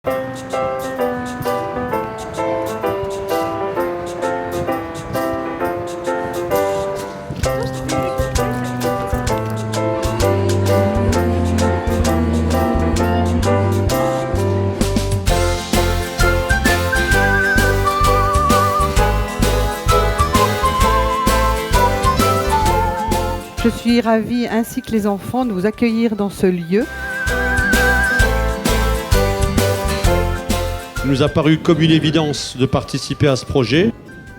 Je suis ravie, ainsi que les enfants, de vous accueillir dans ce lieu. Il nous a paru comme une évidence de participer à ce projet.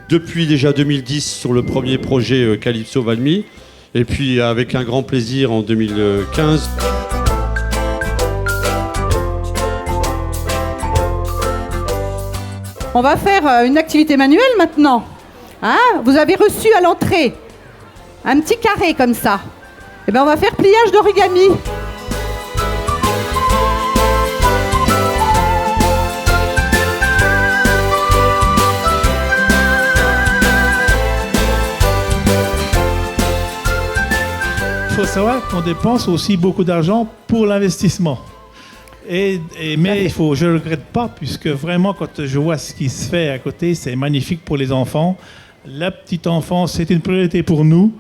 Depuis déjà 2010 sur le premier projet Calypso Valmy, et puis avec un grand plaisir en 2015. On va faire une activité manuelle maintenant. Hein? Vous avez reçu à l'entrée un petit carré comme ça. Eh bien, on va faire pliage d'origami. Il faut savoir qu'on dépense aussi beaucoup d'argent pour l'investissement. Mais je ne le regrette pas, puisque vraiment, quand je vois ce qui se fait à côté, c'est magnifique pour les enfants. La petite enfance, c'est une priorité pour nous.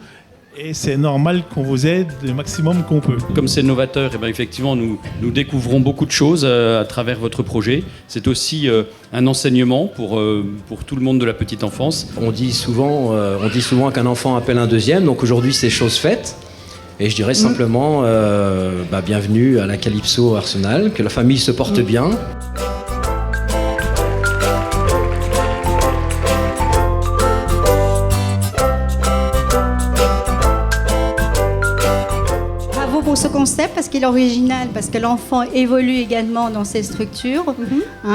Et c'est normal qu'on vous aide le maximum qu'on peut. Comme c'est novateur, et bien effectivement, nous découvrons beaucoup de choses à travers votre projet. C'est aussi un enseignement pour tout le monde de la petite enfance. On dit souvent qu'un enfant appelle un deuxième, donc aujourd'hui c'est chose faite. Et je dirais simplement bienvenue à la Calypso Arsenal, que la famille se porte bien. Pour ce concept, parce qu'il est original, parce que l'enfant évolue également dans ces structures,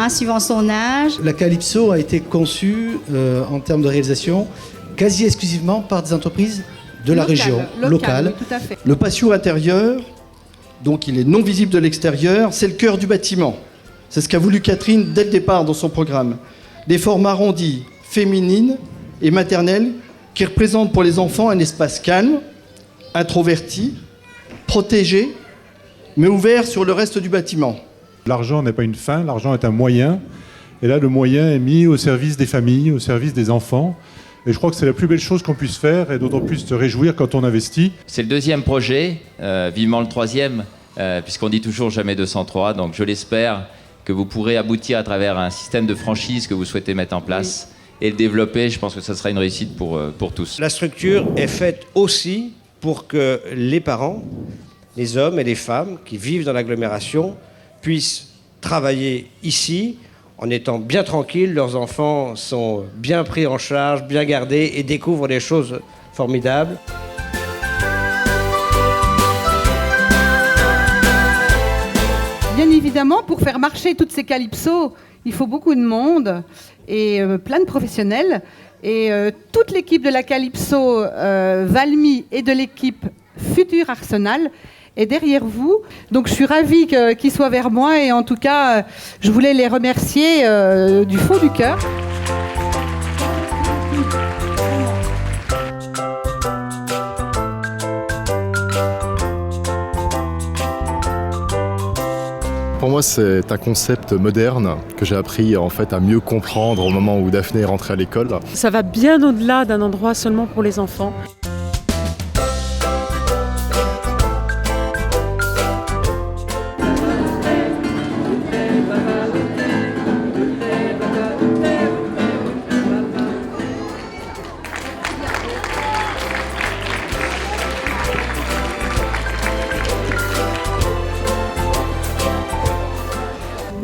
suivant son âge. La Calypso a été conçue en termes de réalisation quasi exclusivement par des entreprises de la région, locale. Tout à fait. Le patio intérieur, donc il est non visible de l'extérieur, c'est le cœur du bâtiment. C'est ce qu'a voulu Catherine dès le départ dans son programme. Des formes arrondies, féminines et maternelles qui représentent pour les enfants un espace calme, introverti, protégé, mais ouvert sur le reste du bâtiment. L'argent n'est pas une fin, l'argent est un moyen. Et là, le moyen est mis au service des familles, au service des enfants. Et je crois que c'est la plus belle chose qu'on puisse faire et dont on puisse se réjouir quand on investit. C'est le deuxième projet, vivement le troisième, puisqu'on dit toujours jamais 203. Donc je l'espère que vous pourrez aboutir à travers un système de franchise que vous souhaitez mettre en place et le développer. Je pense que ça sera une réussite pour tous. La structure est faite aussi pour que les parents, les hommes et les femmes qui vivent dans l'agglomération puissent travailler ici en étant bien tranquilles. Leurs enfants sont bien pris en charge, bien gardés et découvrent des choses formidables. Bien évidemment, pour faire marcher toutes ces calypsos, il faut beaucoup de monde et plein de professionnels. Et toute l'équipe de la Calypso Valmy et de l'équipe Futur Arsenal est derrière vous. Donc je suis ravie qu'ils soient vers moi et en tout cas, je voulais les remercier du fond du cœur. Pour moi, c'est un concept moderne que j'ai appris en fait à mieux comprendre au moment où Daphné est rentrée à l'école. Ça va bien au-delà d'un endroit seulement pour les enfants.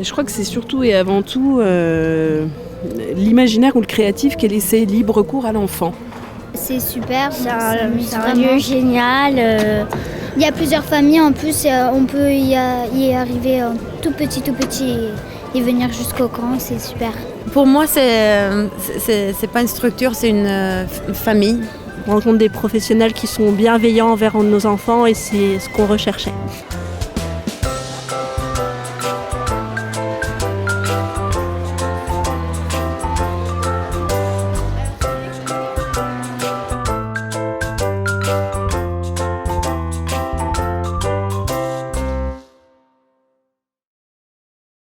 Je crois que c'est surtout et avant tout l'imaginaire ou le créatif qui a laissé libre cours à l'enfant. C'est super, c'est un lieu génial. Il y a plusieurs familles en plus, on peut y arriver tout petit et venir jusqu'au grand, c'est super. Pour moi, c'est pas une structure, c'est une famille. On rencontre des professionnels qui sont bienveillants envers nos enfants et c'est ce qu'on recherchait.